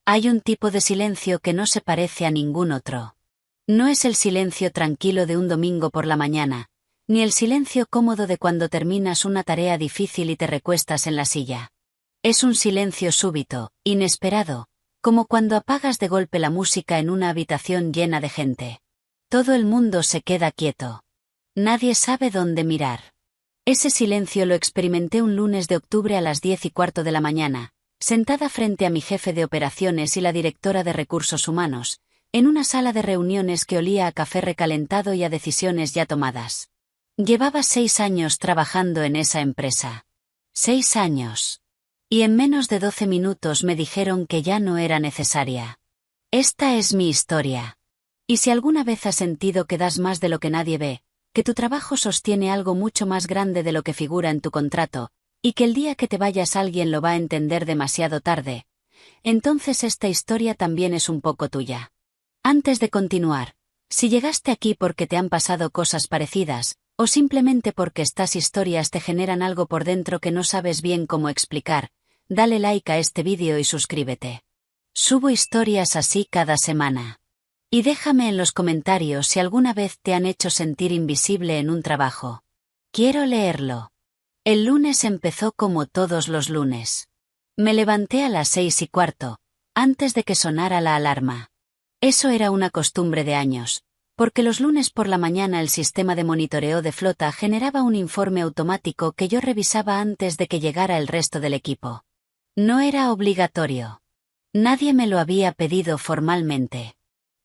Hay un tipo de silencio que no se parece a ningún otro. No es el silencio tranquilo de un domingo por la mañana, ni el silencio cómodo de cuando terminas una tarea difícil y te recuestas en la silla. Es un silencio súbito, inesperado, como cuando apagas de golpe la música en una habitación llena de gente. Todo el mundo se queda quieto. Nadie sabe dónde mirar. Ese silencio lo experimenté un lunes de octubre a las 10:15 de la mañana, sentada frente a mi jefe de operaciones y la directora de recursos humanos, en una sala de reuniones que olía a café recalentado y a decisiones ya tomadas. Llevaba 6 años trabajando en esa empresa. 6 años. Y en menos de 12 minutos me dijeron que ya no era necesaria. Esta es mi historia. Y si alguna vez has sentido que das más de lo que nadie ve, que tu trabajo sostiene algo mucho más grande de lo que figura en tu contrato, y que el día que te vayas alguien lo va a entender demasiado tarde, entonces esta historia también es un poco tuya. Antes de continuar, si llegaste aquí porque te han pasado cosas parecidas, o simplemente porque estas historias te generan algo por dentro que no sabes bien cómo explicar, dale like a este vídeo y suscríbete. Subo historias así cada semana. Y déjame en los comentarios si alguna vez te han hecho sentir invisible en un trabajo. Quiero leerlo. El lunes empezó como todos los lunes. Me levanté a las 6:15, antes de que sonara la alarma. Eso era una costumbre de años, porque los lunes por la mañana el sistema de monitoreo de flota generaba un informe automático que yo revisaba antes de que llegara el resto del equipo. No era obligatorio. Nadie me lo había pedido formalmente.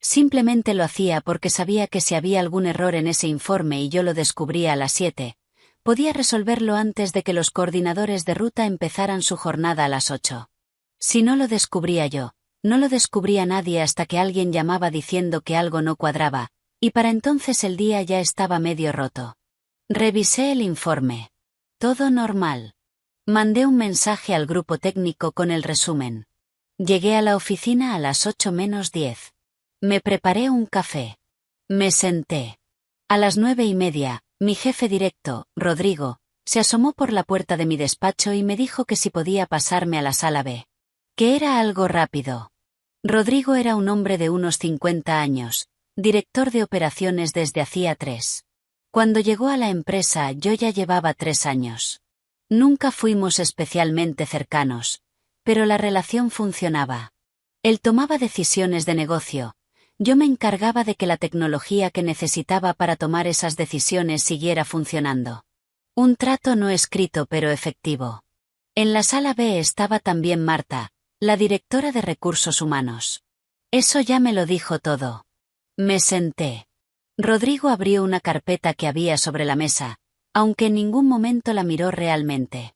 Simplemente lo hacía porque sabía que si había algún error en ese informe y yo lo descubría a las 7, podía resolverlo antes de que los coordinadores de ruta empezaran su jornada a las 8. Si no lo descubría yo, no lo descubría nadie hasta que alguien llamaba diciendo que algo no cuadraba, y para entonces el día ya estaba medio roto. Revisé el informe. Todo normal. Mandé un mensaje al grupo técnico con el resumen. Llegué a la oficina a las 8:10. Me preparé un café. Me senté. A las 9:30, mi jefe directo, Rodrigo, se asomó por la puerta de mi despacho y me dijo que si podía pasarme a la sala B. Que era algo rápido. Rodrigo era un hombre de unos 50 años, director de operaciones desde hacía 3. Cuando llegó a la empresa yo ya llevaba 3 años. Nunca fuimos especialmente cercanos, pero la relación funcionaba. Él tomaba decisiones de negocio. Yo me encargaba de que la tecnología que necesitaba para tomar esas decisiones siguiera funcionando. Un trato no escrito pero efectivo. En la sala B estaba también Marta, la directora de recursos humanos. Eso ya me lo dijo todo. Me senté. Rodrigo abrió una carpeta que había sobre la mesa, aunque en ningún momento la miró realmente.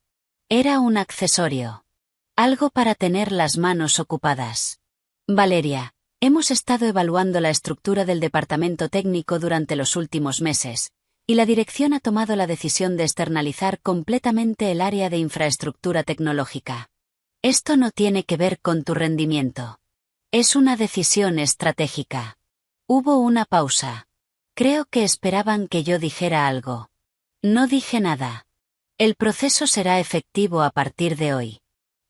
Era un accesorio. Algo para tener las manos ocupadas. Valeria. Hemos estado evaluando la estructura del departamento técnico durante los últimos meses, y la dirección ha tomado la decisión de externalizar completamente el área de infraestructura tecnológica. Esto no tiene que ver con tu rendimiento. Es una decisión estratégica. Hubo una pausa. Creo que esperaban que yo dijera algo. No dije nada. El proceso será efectivo a partir de hoy.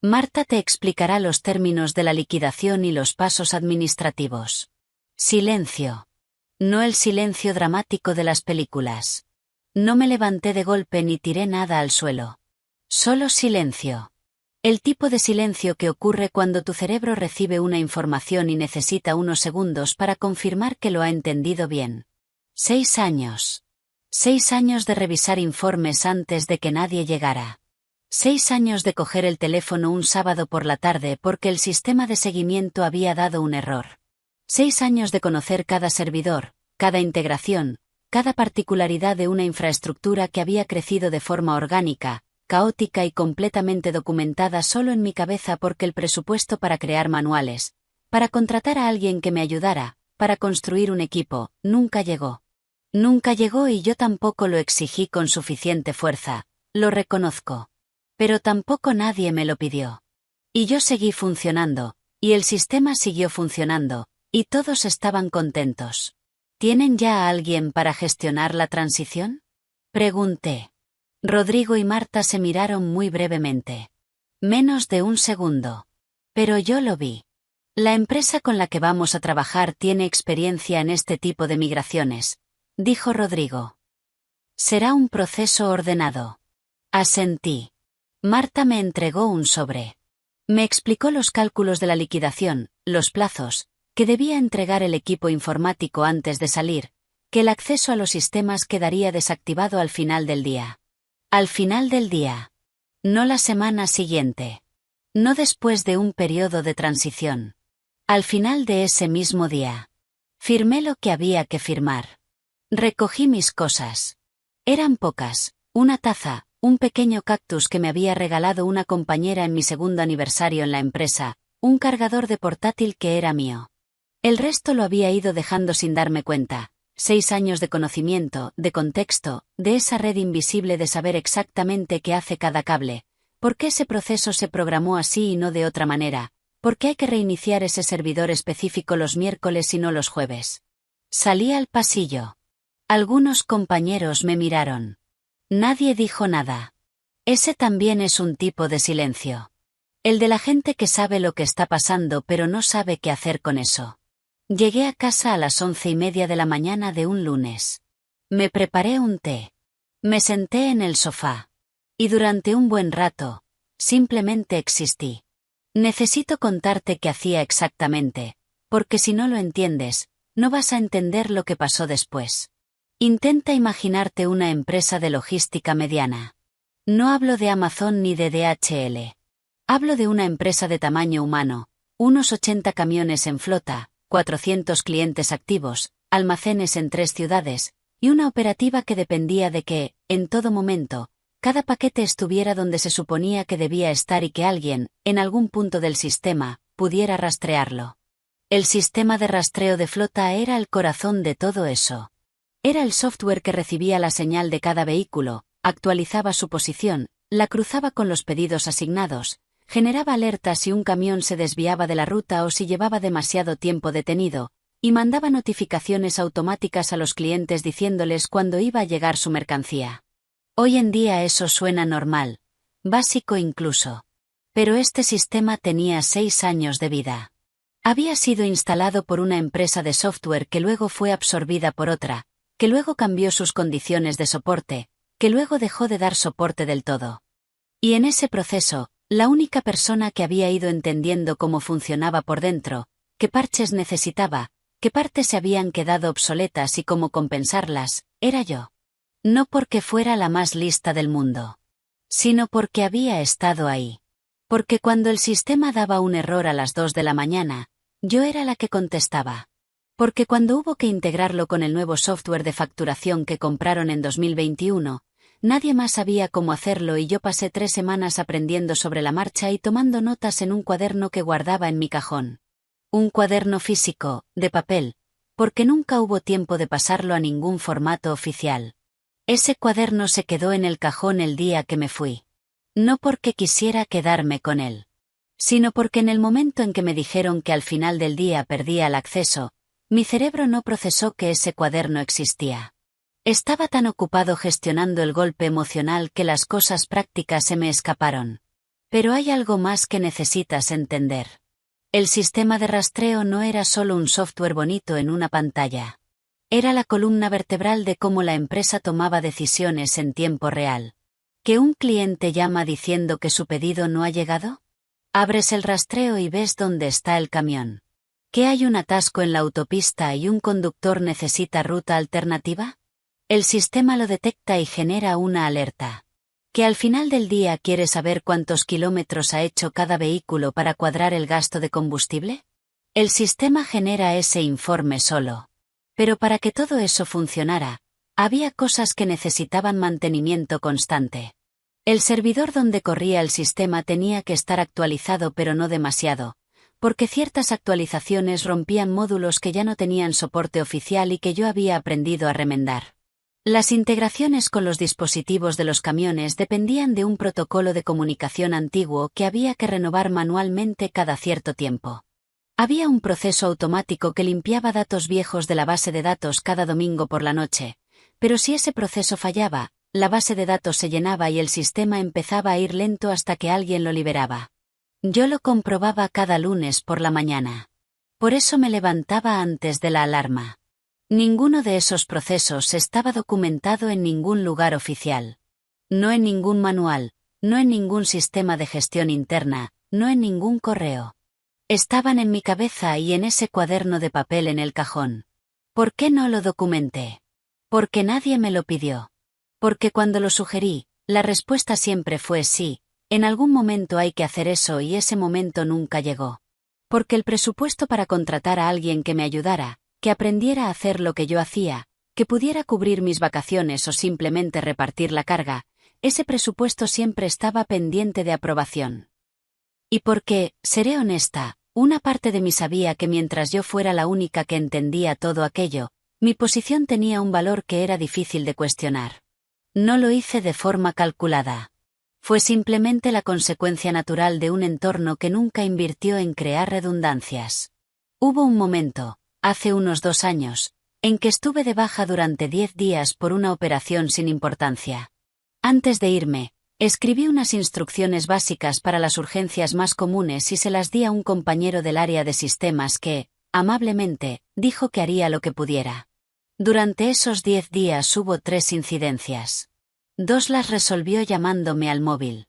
Marta te explicará los términos de la liquidación y los pasos administrativos. Silencio. No el silencio dramático de las películas. No me levanté de golpe ni tiré nada al suelo. Solo silencio. El tipo de silencio que ocurre cuando tu cerebro recibe una información y necesita unos segundos para confirmar que lo ha entendido bien. 6 años. 6 años de revisar informes antes de que nadie llegara. 6 años de coger el teléfono un sábado por la tarde porque el sistema de seguimiento había dado un error. 6 años de conocer cada servidor, cada integración, cada particularidad de una infraestructura que había crecido de forma orgánica, caótica y completamente documentada solo en mi cabeza porque el presupuesto para crear manuales, para contratar a alguien que me ayudara, para construir un equipo, nunca llegó. Nunca llegó y yo tampoco lo exigí con suficiente fuerza, lo reconozco. Pero tampoco nadie me lo pidió. Y yo seguí funcionando, y el sistema siguió funcionando, y todos estaban contentos. ¿Tienen ya a alguien para gestionar la transición? Pregunté. Rodrigo y Marta se miraron muy brevemente. Menos de un segundo. Pero yo lo vi. La empresa con la que vamos a trabajar tiene experiencia en este tipo de migraciones, dijo Rodrigo. Será un proceso ordenado. Asentí. Marta me entregó un sobre. Me explicó los cálculos de la liquidación, los plazos, que debía entregar el equipo informático antes de salir, que el acceso a los sistemas quedaría desactivado al final del día. Al final del día. No la semana siguiente. No después de un periodo de transición. Al final de ese mismo día. Firmé lo que había que firmar. Recogí mis cosas. Eran pocas, una taza, un pequeño cactus que me había regalado una compañera en mi segundo aniversario en la empresa, un cargador de portátil que era mío. El resto lo había ido dejando sin darme cuenta. 6 años de conocimiento, de contexto, de esa red invisible de saber exactamente qué hace cada cable, por qué ese proceso se programó así y no de otra manera, por qué hay que reiniciar ese servidor específico los miércoles y no los jueves. Salí al pasillo. Algunos compañeros me miraron. Nadie dijo nada. Ese también es un tipo de silencio. El de la gente que sabe lo que está pasando pero no sabe qué hacer con eso. Llegué a casa a las 11:30 de la mañana de un lunes. Me preparé un té. Me senté en el sofá. Y durante un buen rato, simplemente existí. Necesito contarte qué hacía exactamente, porque si no lo entiendes, no vas a entender lo que pasó después. Intenta imaginarte una empresa de logística mediana. No hablo de Amazon ni de DHL. Hablo de una empresa de tamaño humano, unos 80 camiones en flota, 400 clientes activos, almacenes en 3 ciudades, y una operativa que dependía de que, en todo momento, cada paquete estuviera donde se suponía que debía estar y que alguien, en algún punto del sistema, pudiera rastrearlo. El sistema de rastreo de flota era el corazón de todo eso. Era el software que recibía la señal de cada vehículo, actualizaba su posición, la cruzaba con los pedidos asignados, generaba alertas si un camión se desviaba de la ruta o si llevaba demasiado tiempo detenido, y mandaba notificaciones automáticas a los clientes diciéndoles cuándo iba a llegar su mercancía. Hoy en día eso suena normal, básico incluso. Pero este sistema tenía 6 años de vida. Había sido instalado por una empresa de software que luego fue absorbida por otra, que luego cambió sus condiciones de soporte, que luego dejó de dar soporte del todo. Y en ese proceso, la única persona que había ido entendiendo cómo funcionaba por dentro, qué parches necesitaba, qué partes se habían quedado obsoletas y cómo compensarlas, era yo. No porque fuera la más lista del mundo, sino porque había estado ahí. Porque cuando el sistema daba un error a las 2 de la mañana, yo era la que contestaba. Porque cuando hubo que integrarlo con el nuevo software de facturación que compraron en 2021, nadie más sabía cómo hacerlo y yo pasé 3 semanas aprendiendo sobre la marcha y tomando notas en un cuaderno que guardaba en mi cajón. Un cuaderno físico, de papel, porque nunca hubo tiempo de pasarlo a ningún formato oficial. Ese cuaderno se quedó en el cajón el día que me fui. No porque quisiera quedarme con él, sino porque en el momento en que me dijeron que al final del día perdía el acceso, mi cerebro no procesó que ese cuaderno existía. Estaba tan ocupado gestionando el golpe emocional que las cosas prácticas se me escaparon. Pero hay algo más que necesitas entender. El sistema de rastreo no era solo un software bonito en una pantalla. Era la columna vertebral de cómo la empresa tomaba decisiones en tiempo real. ¿Que un cliente llama diciendo que su pedido no ha llegado? Abres el rastreo y ves dónde está el camión. ¿Que hay un atasco en la autopista y un conductor necesita ruta alternativa? El sistema lo detecta y genera una alerta. ¿Que al final del día quiere saber cuántos kilómetros ha hecho cada vehículo para cuadrar el gasto de combustible? El sistema genera ese informe solo. Pero para que todo eso funcionara, había cosas que necesitaban mantenimiento constante. El servidor donde corría el sistema tenía que estar actualizado pero no demasiado, porque ciertas actualizaciones rompían módulos que ya no tenían soporte oficial y que yo había aprendido a remendar. Las integraciones con los dispositivos de los camiones dependían de un protocolo de comunicación antiguo que había que renovar manualmente cada cierto tiempo. Había un proceso automático que limpiaba datos viejos de la base de datos cada domingo por la noche, pero si ese proceso fallaba, la base de datos se llenaba y el sistema empezaba a ir lento hasta que alguien lo liberaba. Yo lo comprobaba cada lunes por la mañana. Por eso me levantaba antes de la alarma. Ninguno de esos procesos estaba documentado en ningún lugar oficial. No en ningún manual, no en ningún sistema de gestión interna, no en ningún correo. Estaban en mi cabeza y en ese cuaderno de papel en el cajón. ¿Por qué no lo documenté? Porque nadie me lo pidió. Porque cuando lo sugerí, la respuesta siempre fue sí, en algún momento hay que hacer eso y ese momento nunca llegó. Porque el presupuesto para contratar a alguien que me ayudara, que aprendiera a hacer lo que yo hacía, que pudiera cubrir mis vacaciones o simplemente repartir la carga, ese presupuesto siempre estaba pendiente de aprobación. Y porque, seré honesta, una parte de mí sabía que mientras yo fuera la única que entendía todo aquello, mi posición tenía un valor que era difícil de cuestionar. No lo hice de forma calculada. Fue simplemente la consecuencia natural de un entorno que nunca invirtió en crear redundancias. Hubo un momento, hace unos 2 años, en que estuve de baja durante 10 días por una operación sin importancia. Antes de irme, escribí unas instrucciones básicas para las urgencias más comunes y se las di a un compañero del área de sistemas que, amablemente, dijo que haría lo que pudiera. Durante esos 10 días hubo 3 incidencias. 2 las resolvió llamándome al móvil.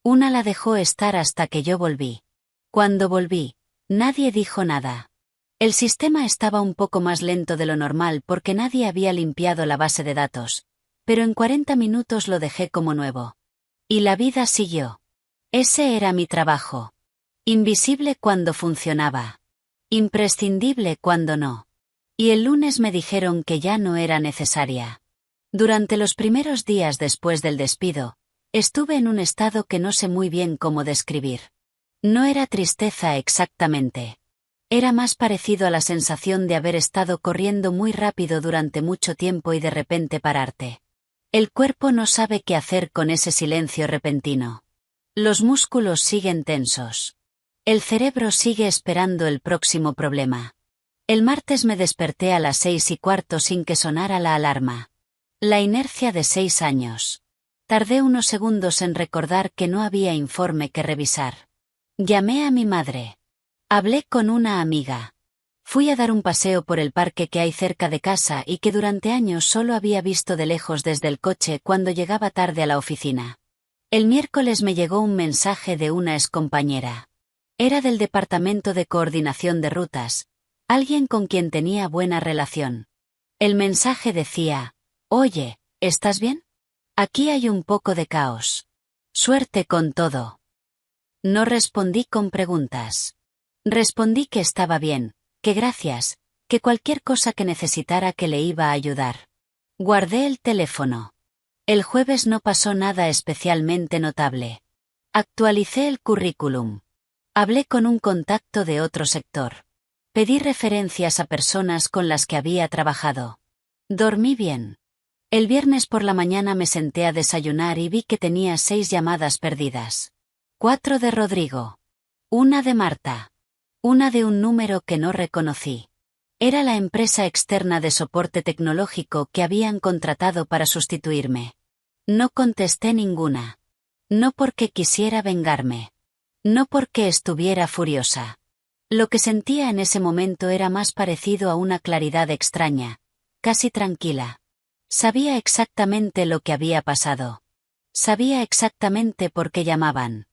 Una la dejó estar hasta que yo volví. Cuando volví, nadie dijo nada. El sistema estaba un poco más lento de lo normal porque nadie había limpiado la base de datos, pero en 40 minutos lo dejé como nuevo. Y la vida siguió. Ese era mi trabajo. Invisible cuando funcionaba. Imprescindible cuando no. Y el lunes me dijeron que ya no era necesaria. Durante los primeros días después del despido, estuve en un estado que no sé muy bien cómo describir. No era tristeza exactamente. Era más parecido a la sensación de haber estado corriendo muy rápido durante mucho tiempo y de repente pararte. El cuerpo no sabe qué hacer con ese silencio repentino. Los músculos siguen tensos. El cerebro sigue esperando el próximo problema. El martes me desperté a las 6:15 sin que sonara la alarma. La inercia de 6 años. Tardé unos segundos en recordar que no había informe que revisar. Llamé a mi madre. Hablé con una amiga. Fui a dar un paseo por el parque que hay cerca de casa y que durante años solo había visto de lejos desde el coche cuando llegaba tarde a la oficina. El miércoles me llegó un mensaje de una excompañera. Era del Departamento de Coordinación de Rutas, alguien con quien tenía buena relación. El mensaje decía: «Oye, ¿estás bien? Aquí hay un poco de caos. Suerte con todo». No respondí con preguntas. Respondí que estaba bien, que gracias, que cualquier cosa que necesitara que le iba a ayudar. Guardé el teléfono. El jueves no pasó nada especialmente notable. Actualicé el currículum. Hablé con un contacto de otro sector. Pedí referencias a personas con las que había trabajado. Dormí bien. El viernes por la mañana me senté a desayunar y vi que tenía 6 llamadas perdidas. 4 de Rodrigo. 1 de Marta. 1 de un número que no reconocí. Era la empresa externa de soporte tecnológico que habían contratado para sustituirme. No contesté ninguna. No porque quisiera vengarme. No porque estuviera furiosa. Lo que sentía en ese momento era más parecido a una claridad extraña, casi tranquila. Sabía exactamente lo que había pasado. Sabía exactamente por qué llamaban.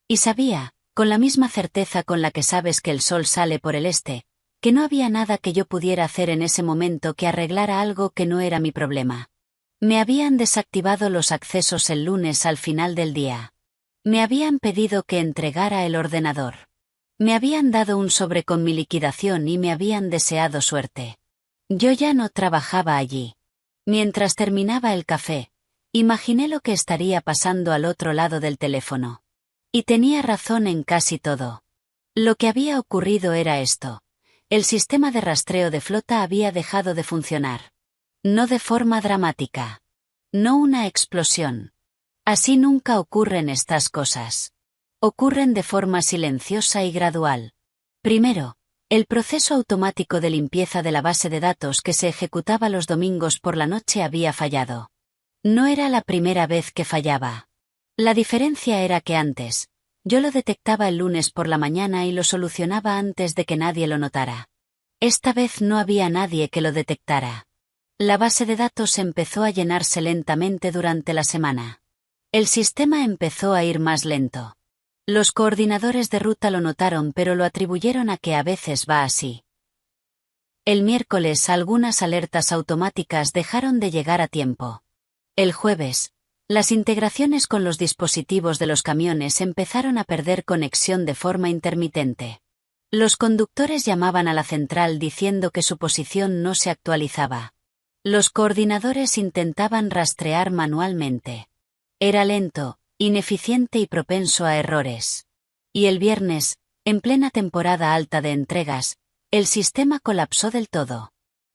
Y sabía, con la misma certeza con la que sabes que el sol sale por el este, que no había nada que yo pudiera hacer en ese momento que arreglara algo que no era mi problema. Me habían desactivado los accesos el lunes al final del día. Me habían pedido que entregara el ordenador. Me habían dado un sobre con mi liquidación y me habían deseado suerte. Yo ya no trabajaba allí. Mientras terminaba el café, imaginé lo que estaría pasando al otro lado del teléfono. Y tenía razón en casi todo. Lo que había ocurrido era esto. El sistema de rastreo de flota había dejado de funcionar. No de forma dramática. No una explosión. Así nunca ocurren estas cosas. Ocurren de forma silenciosa y gradual. Primero, el proceso automático de limpieza de la base de datos que se ejecutaba los domingos por la noche había fallado. No era la primera vez que fallaba. La diferencia era que antes, Yo lo detectaba el lunes por la mañana y lo solucionaba antes de que nadie lo notara. Esta vez no había nadie que lo detectara. La base de datos empezó a llenarse lentamente durante la semana. El sistema empezó a ir más lento. Los coordinadores de ruta lo notaron, pero lo atribuyeron a que a veces va así. El miércoles algunas alertas automáticas dejaron de llegar a tiempo. El jueves, las integraciones con los dispositivos de los camiones empezaron a perder conexión de forma intermitente. Los conductores llamaban a la central diciendo que su posición no se actualizaba. Los coordinadores intentaban rastrear manualmente. Era lento, ineficiente y propenso a errores. Y el viernes, en plena temporada alta de entregas, el sistema colapsó del todo.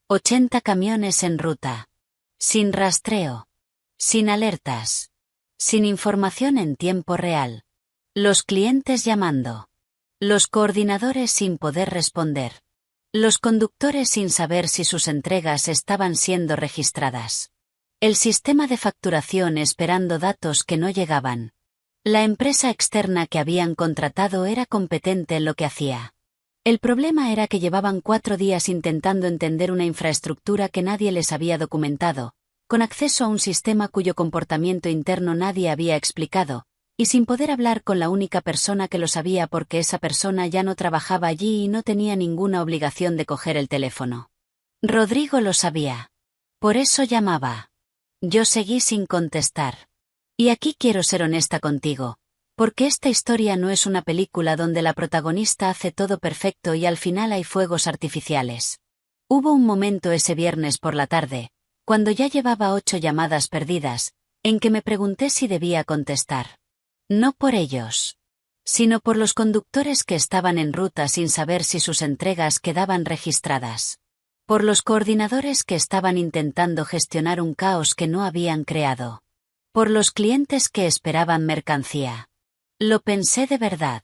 80 camiones en ruta. Sin rastreo. Sin alertas. Sin información en tiempo real. Los clientes llamando. Los coordinadores sin poder responder. Los conductores sin saber si sus entregas estaban siendo registradas. El sistema de facturación esperando datos que no llegaban. La empresa externa que habían contratado era competente en lo que hacía. El problema era que llevaban 4 días intentando entender una infraestructura que nadie les había documentado, con acceso a un sistema cuyo comportamiento interno nadie había explicado, y sin poder hablar con la única persona que lo sabía porque esa persona ya no trabajaba allí y no tenía ninguna obligación de coger el teléfono. Rodrigo lo sabía. Por eso llamaba. Yo seguí sin contestar. Y aquí quiero ser honesta contigo. Porque esta historia no es una película donde la protagonista hace todo perfecto y al final hay fuegos artificiales. Hubo un momento ese viernes por la tarde, cuando ya llevaba 8 llamadas perdidas, en que me pregunté si debía contestar. No por ellos, sino por los conductores que estaban en ruta sin saber si sus entregas quedaban registradas. Por los coordinadores que estaban intentando gestionar un caos que no habían creado. Por los clientes que esperaban mercancía. Lo pensé de verdad.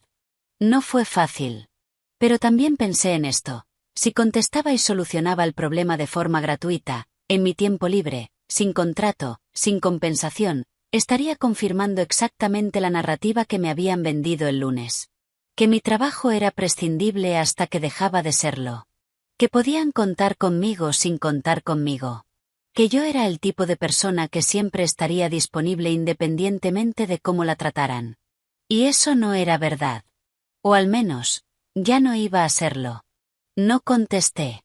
No fue fácil. Pero también pensé en esto. Si contestaba y solucionaba el problema de forma gratuita, en mi tiempo libre, sin contrato, sin compensación, estaría confirmando exactamente la narrativa que me habían vendido el lunes. Que mi trabajo era prescindible hasta que dejaba de serlo. Que podían contar conmigo sin contar conmigo. Que yo era el tipo de persona que siempre estaría disponible independientemente de cómo la trataran. Y eso no era verdad. O al menos, ya no iba a serlo. No contesté.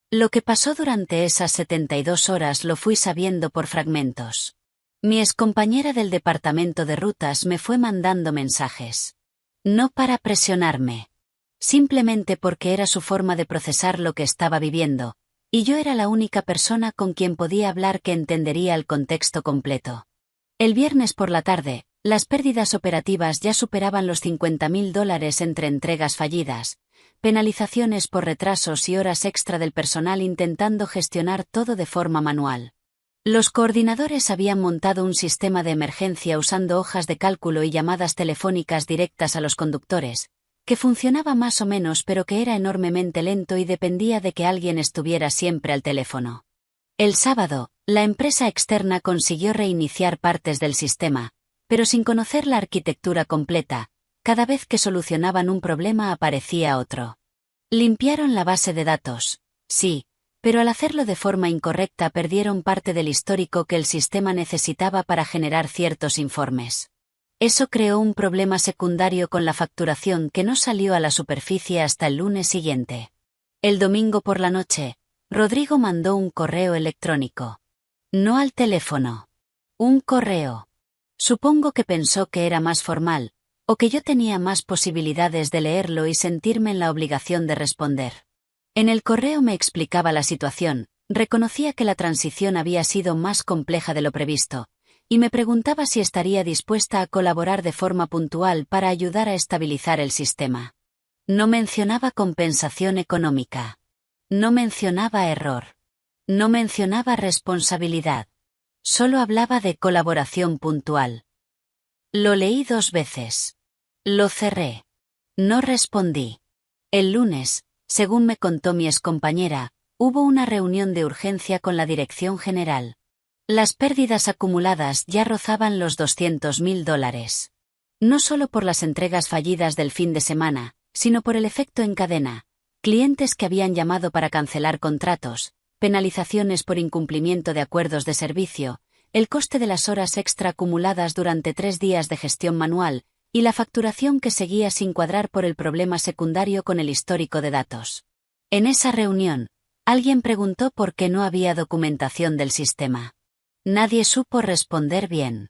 Lo que pasó durante esas 72 horas lo fui sabiendo por fragmentos. Mi excompañera del departamento de rutas me fue mandando mensajes. No para presionarme. Simplemente porque era su forma de procesar lo que estaba viviendo, y yo era la única persona con quien podía hablar que entendería el contexto completo. El viernes por la tarde, las pérdidas operativas ya superaban los $50.000 entre entregas fallidas, penalizaciones por retrasos y horas extra del personal intentando gestionar todo de forma manual. Los coordinadores habían montado un sistema de emergencia usando hojas de cálculo y llamadas telefónicas directas a los conductores, que funcionaba más o menos pero que era enormemente lento y dependía de que alguien estuviera siempre al teléfono. El sábado, la empresa externa consiguió reiniciar partes del sistema, pero sin conocer la arquitectura completa. Cada vez que solucionaban un problema aparecía otro. Limpiaron la base de datos, sí, pero al hacerlo de forma incorrecta perdieron parte del histórico que el sistema necesitaba para generar ciertos informes. Eso creó un problema secundario con la facturación que no salió a la superficie hasta el lunes siguiente. El domingo por la noche, Rodrigo mandó un correo electrónico. No al teléfono. Un correo. Supongo que pensó que era más formal, o que yo tenía más posibilidades de leerlo y sentirme en la obligación de responder. En el correo me explicaba la situación, reconocía que la transición había sido más compleja de lo previsto, y me preguntaba si estaría dispuesta a colaborar de forma puntual para ayudar a estabilizar el sistema. No mencionaba compensación económica. No mencionaba error. No mencionaba responsabilidad. Solo hablaba de colaboración puntual. Lo leí 2 veces. Lo cerré. No respondí. El lunes, según me contó mi excompañera, hubo una reunión de urgencia con la dirección general. Las pérdidas acumuladas ya rozaban los $200.000. No solo por las entregas fallidas del fin de semana, sino por el efecto en cadena. Clientes que habían llamado para cancelar contratos, penalizaciones por incumplimiento de acuerdos de servicio, el coste de las horas extra acumuladas durante 3 días de gestión manual, y la facturación que seguía sin cuadrar por el problema secundario con el histórico de datos. En esa reunión, alguien preguntó por qué no había documentación del sistema. Nadie supo responder bien.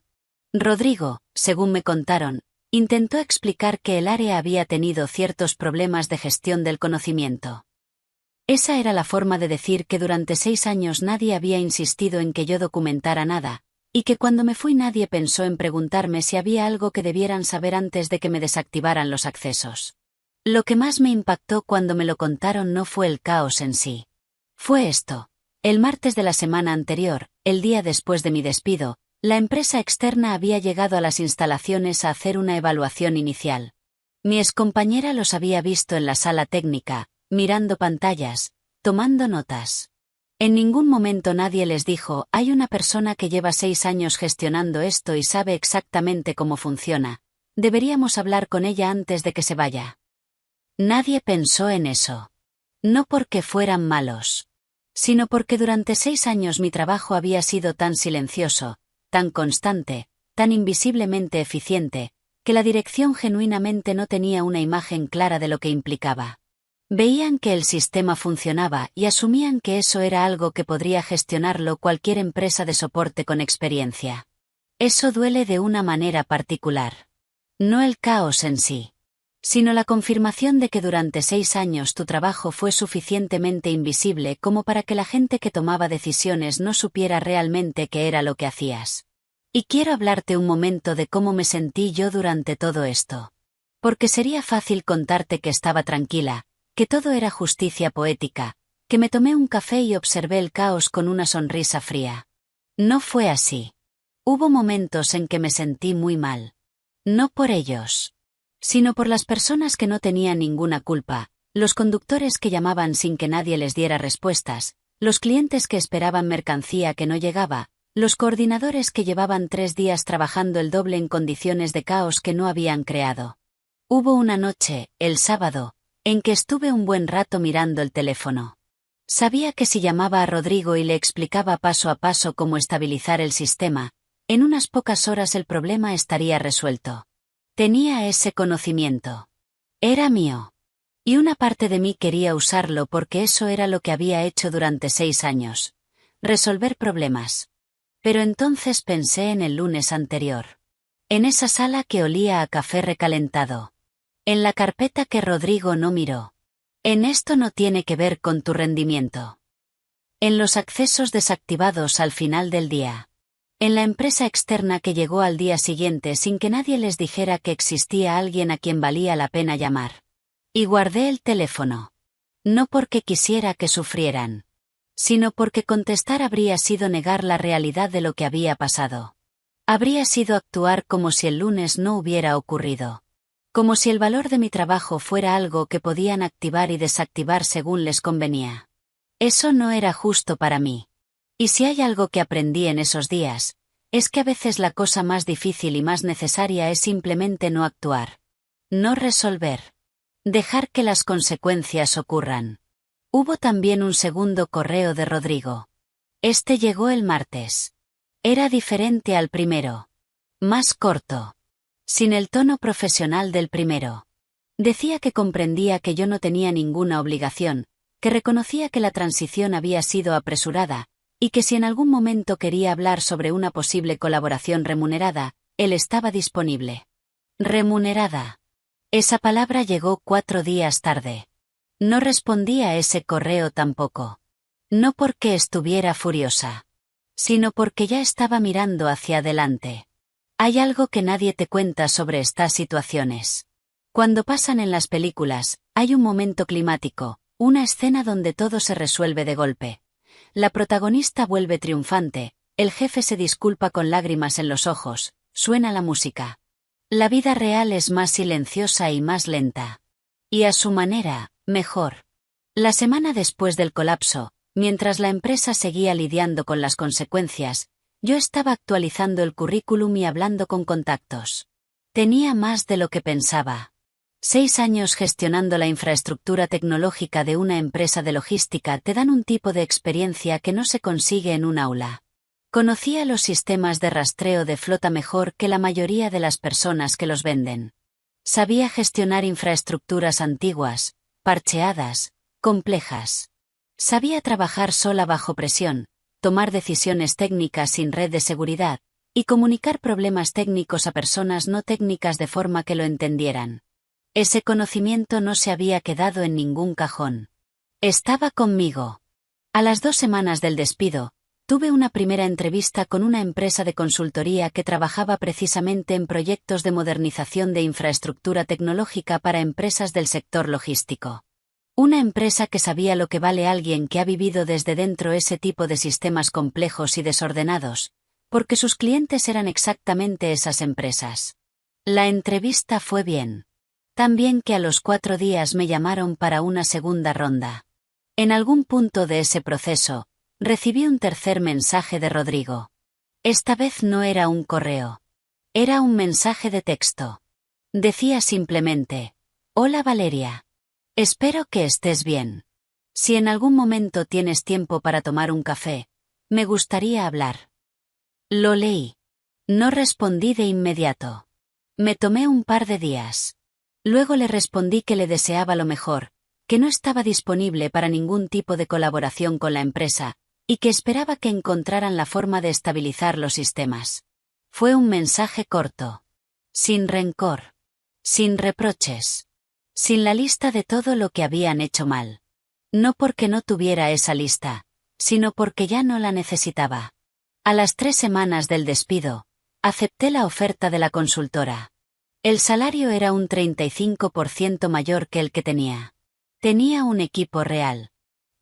Rodrigo, según me contaron, intentó explicar que el área había tenido ciertos problemas de gestión del conocimiento. Esa era la forma de decir que durante 6 años nadie había insistido en que yo documentara nada, y que cuando me fui nadie pensó en preguntarme si había algo que debieran saber antes de que me desactivaran los accesos. Lo que más me impactó cuando me lo contaron no fue el caos en sí. Fue esto. El martes de la semana anterior, el día después de mi despido, la empresa externa había llegado a las instalaciones a hacer una evaluación inicial. Mi excompañera los había visto en la sala técnica, mirando pantallas, tomando notas. En ningún momento nadie les dijo, hay una persona que lleva 6 años gestionando esto y sabe exactamente cómo funciona. Deberíamos hablar con ella antes de que se vaya. Nadie pensó en eso. No porque fueran malos, sino porque durante 6 años mi trabajo había sido tan silencioso, tan constante, tan invisiblemente eficiente, que la dirección genuinamente no tenía una imagen clara de lo que implicaba. Veían que el sistema funcionaba y asumían que eso era algo que podría gestionarlo cualquier empresa de soporte con experiencia. Eso duele de una manera particular. No el caos en sí, sino la confirmación de que durante 6 años tu trabajo fue suficientemente invisible como para que la gente que tomaba decisiones no supiera realmente qué era lo que hacías. Y quiero hablarte un momento de cómo me sentí yo durante todo esto. Porque sería fácil contarte que estaba tranquila, que todo era justicia poética, que me tomé un café y observé el caos con una sonrisa fría. No fue así. Hubo momentos en que me sentí muy mal. No por ellos, sino por las personas que no tenían ninguna culpa, los conductores que llamaban sin que nadie les diera respuestas, los clientes que esperaban mercancía que no llegaba, los coordinadores que llevaban 3 días trabajando el doble en condiciones de caos que no habían creado. Hubo una noche, el sábado, en que estuve un buen rato mirando el teléfono. Sabía que si llamaba a Rodrigo y le explicaba paso a paso cómo estabilizar el sistema, en unas pocas horas el problema estaría resuelto. Tenía ese conocimiento. Era mío. Y una parte de mí quería usarlo porque eso era lo que había hecho durante 6 años. Resolver problemas. Pero entonces pensé en el lunes anterior. En esa sala que olía a café recalentado. En la carpeta que Rodrigo no miró. En esto no tiene que ver con tu rendimiento. En los accesos desactivados al final del día. En la empresa externa que llegó al día siguiente sin que nadie les dijera que existía alguien a quien valía la pena llamar. Y guardé el teléfono. No porque quisiera que sufrieran, sino porque contestar habría sido negar la realidad de lo que había pasado. Habría sido actuar como si el lunes no hubiera ocurrido. Como si el valor de mi trabajo fuera algo que podían activar y desactivar según les convenía. Eso no era justo para mí. Y si hay algo que aprendí en esos días, es que a veces la cosa más difícil y más necesaria es simplemente no actuar. No resolver. Dejar que las consecuencias ocurran. Hubo también un segundo correo de Rodrigo. Este llegó el martes. Era diferente al primero. Más corto. Sin el tono profesional del primero. Decía que comprendía que yo no tenía ninguna obligación, que reconocía que la transición había sido apresurada, y que si en algún momento quería hablar sobre una posible colaboración remunerada, él estaba disponible. Remunerada. Esa palabra llegó 4 días tarde. No respondí a ese correo tampoco. No porque estuviera furiosa, sino porque ya estaba mirando hacia adelante. Hay algo que nadie te cuenta sobre estas situaciones. Cuando pasan en las películas, hay un momento climático, una escena donde todo se resuelve de golpe. La protagonista vuelve triunfante, el jefe se disculpa con lágrimas en los ojos, suena la música. La vida real es más silenciosa y más lenta. Y a su manera, mejor. La semana después del colapso, mientras la empresa seguía lidiando con las consecuencias, yo estaba actualizando el currículum y hablando con contactos. Tenía más de lo que pensaba. 6 años gestionando la infraestructura tecnológica de una empresa de logística te dan un tipo de experiencia que no se consigue en un aula. Conocía los sistemas de rastreo de flota mejor que la mayoría de las personas que los venden. Sabía gestionar infraestructuras antiguas, parcheadas, complejas. Sabía trabajar sola bajo presión, tomar decisiones técnicas sin red de seguridad, y comunicar problemas técnicos a personas no técnicas de forma que lo entendieran. Ese conocimiento no se había quedado en ningún cajón. Estaba conmigo. A las 2 semanas del despido, tuve una primera entrevista con una empresa de consultoría que trabajaba precisamente en proyectos de modernización de infraestructura tecnológica para empresas del sector logístico. Una empresa que sabía lo que vale alguien que ha vivido desde dentro ese tipo de sistemas complejos y desordenados, porque sus clientes eran exactamente esas empresas. La entrevista fue bien. Tan bien que a los 4 días me llamaron para una segunda ronda. En algún punto de ese proceso, recibí un tercer mensaje de Rodrigo. Esta vez no era un correo. Era un mensaje de texto. Decía simplemente: «Hola Valeria. Espero que estés bien. Si en algún momento tienes tiempo para tomar un café, me gustaría hablar». Lo leí. No respondí de inmediato. Me tomé un par de días. Luego le respondí que le deseaba lo mejor, que no estaba disponible para ningún tipo de colaboración con la empresa, y que esperaba que encontraran la forma de estabilizar los sistemas. Fue un mensaje corto. Sin rencor. Sin reproches. Sin la lista de todo lo que habían hecho mal. No porque no tuviera esa lista, sino porque ya no la necesitaba. A las 3 semanas del despido, acepté la oferta de la consultora. El salario era un 35% mayor que el que tenía. Tenía un equipo real.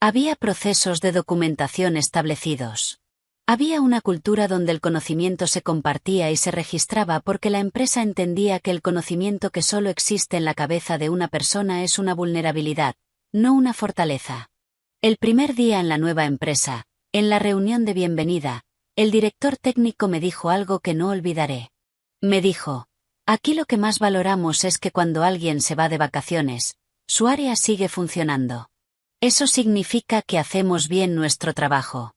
Había procesos de documentación establecidos. Había una cultura donde el conocimiento se compartía y se registraba porque la empresa entendía que el conocimiento que solo existe en la cabeza de una persona es una vulnerabilidad, no una fortaleza. El primer día en la nueva empresa, en la reunión de bienvenida, el director técnico me dijo algo que no olvidaré. Me dijo: «Aquí lo que más valoramos es que cuando alguien se va de vacaciones, su área sigue funcionando. Eso significa que hacemos bien nuestro trabajo».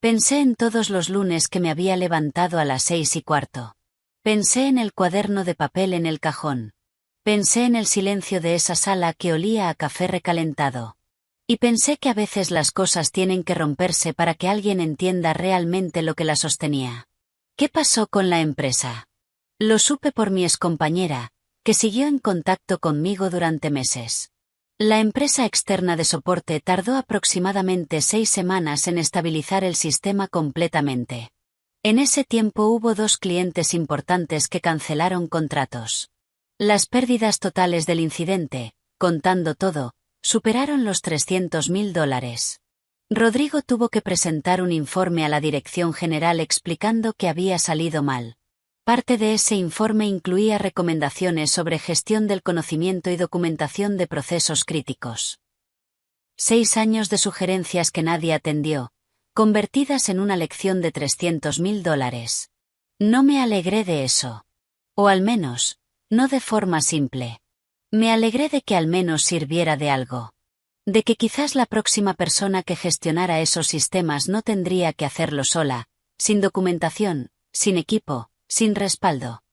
Pensé en todos los lunes que me había levantado a las 6:15. Pensé en el cuaderno de papel en el cajón. Pensé en el silencio de esa sala que olía a café recalentado. Y pensé que a veces las cosas tienen que romperse para que alguien entienda realmente lo que la sostenía. ¿Qué pasó con la empresa? Lo supe por mi excompañera, que siguió en contacto conmigo durante meses. La empresa externa de soporte tardó aproximadamente 6 semanas en estabilizar el sistema completamente. En ese tiempo hubo 2 clientes importantes que cancelaron contratos. Las pérdidas totales del incidente, contando todo, superaron los $300.000. Rodrigo tuvo que presentar un informe a la dirección general explicando que había salido mal. Parte de ese informe incluía recomendaciones sobre gestión del conocimiento y documentación de procesos críticos. 6 años de sugerencias que nadie atendió, convertidas en una lección de $300.000. No me alegré de eso. O al menos, no de forma simple. Me alegré de que al menos sirviera de algo. De que quizás la próxima persona que gestionara esos sistemas no tendría que hacerlo sola, sin documentación, sin equipo, sin respaldo.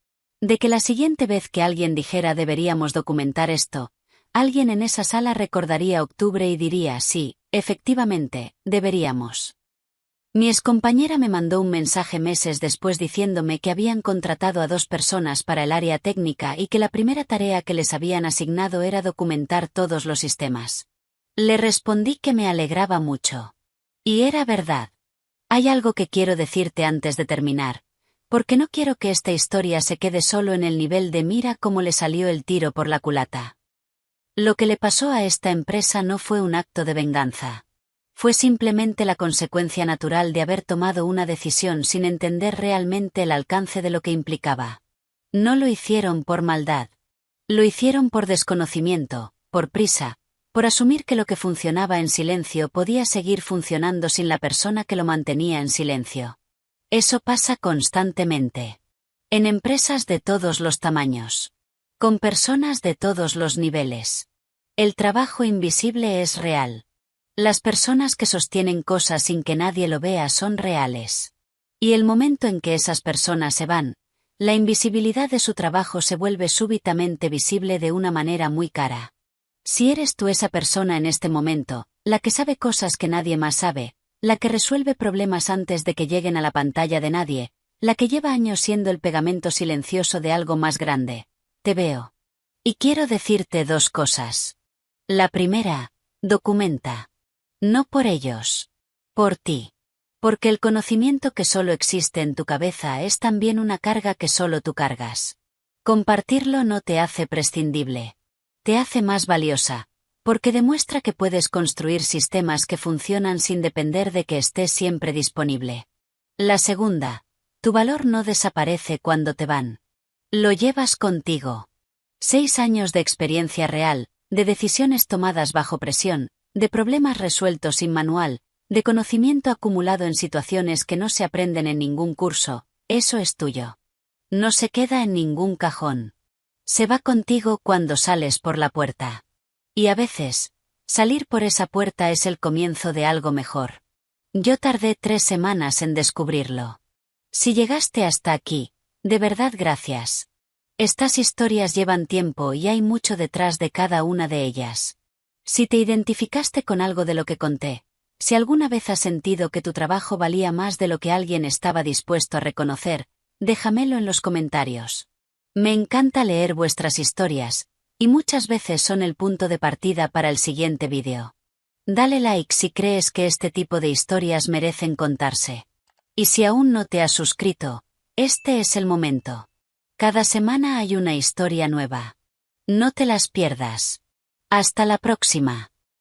De que la siguiente vez que alguien dijera deberíamos documentar esto, alguien en esa sala recordaría octubre y diría sí, efectivamente, deberíamos. Mi excompañera me mandó un mensaje meses después diciéndome que habían contratado a 2 personas para el área técnica y que la primera tarea que les habían asignado era documentar todos los sistemas. Le respondí que me alegraba mucho. Y era verdad. Hay algo que quiero decirte antes de terminar, porque no quiero que esta historia se quede solo en el nivel de mira cómo le salió el tiro por la culata. Lo que le pasó a esta empresa no fue un acto de venganza. Fue simplemente la consecuencia natural de haber tomado una decisión sin entender realmente el alcance de lo que implicaba. No lo hicieron por maldad. Lo hicieron por desconocimiento, por prisa, por asumir que lo que funcionaba en silencio podía seguir funcionando sin la persona que lo mantenía en silencio. Eso pasa constantemente. En empresas de todos los tamaños. Con personas de todos los niveles. El trabajo invisible es real. Las personas que sostienen cosas sin que nadie lo vea son reales. Y el momento en que esas personas se van, la invisibilidad de su trabajo se vuelve súbitamente visible de una manera muy cara. Si eres tú esa persona en este momento, la que sabe cosas que nadie más sabe, la que resuelve problemas antes de que lleguen a la pantalla de nadie, la que lleva años siendo el pegamento silencioso de algo más grande, te veo. Y quiero decirte dos cosas. La primera, documenta. No por ellos. Por ti. Porque el conocimiento que solo existe en tu cabeza es también una carga que solo tú cargas. Compartirlo no te hace prescindible. Te hace más valiosa, porque demuestra que puedes construir sistemas que funcionan sin depender de que estés siempre disponible. La segunda, tu valor no desaparece cuando te van. Lo llevas contigo. 6 años de experiencia real, de decisiones tomadas bajo presión, de problemas resueltos sin manual, de conocimiento acumulado en situaciones que no se aprenden en ningún curso, eso es tuyo. No se queda en ningún cajón. Se va contigo cuando sales por la puerta. Y a veces, salir por esa puerta es el comienzo de algo mejor. Yo tardé 3 semanas en descubrirlo. Si llegaste hasta aquí, de verdad gracias. Estas historias llevan tiempo y hay mucho detrás de cada una de ellas. Si te identificaste con algo de lo que conté, si alguna vez has sentido que tu trabajo valía más de lo que alguien estaba dispuesto a reconocer, déjamelo en los comentarios. Me encanta leer vuestras historias, y muchas veces son el punto de partida para el siguiente vídeo. Dale like si crees que este tipo de historias merecen contarse. Y si aún no te has suscrito, este es el momento. Cada semana hay una historia nueva. No te las pierdas. Hasta la próxima.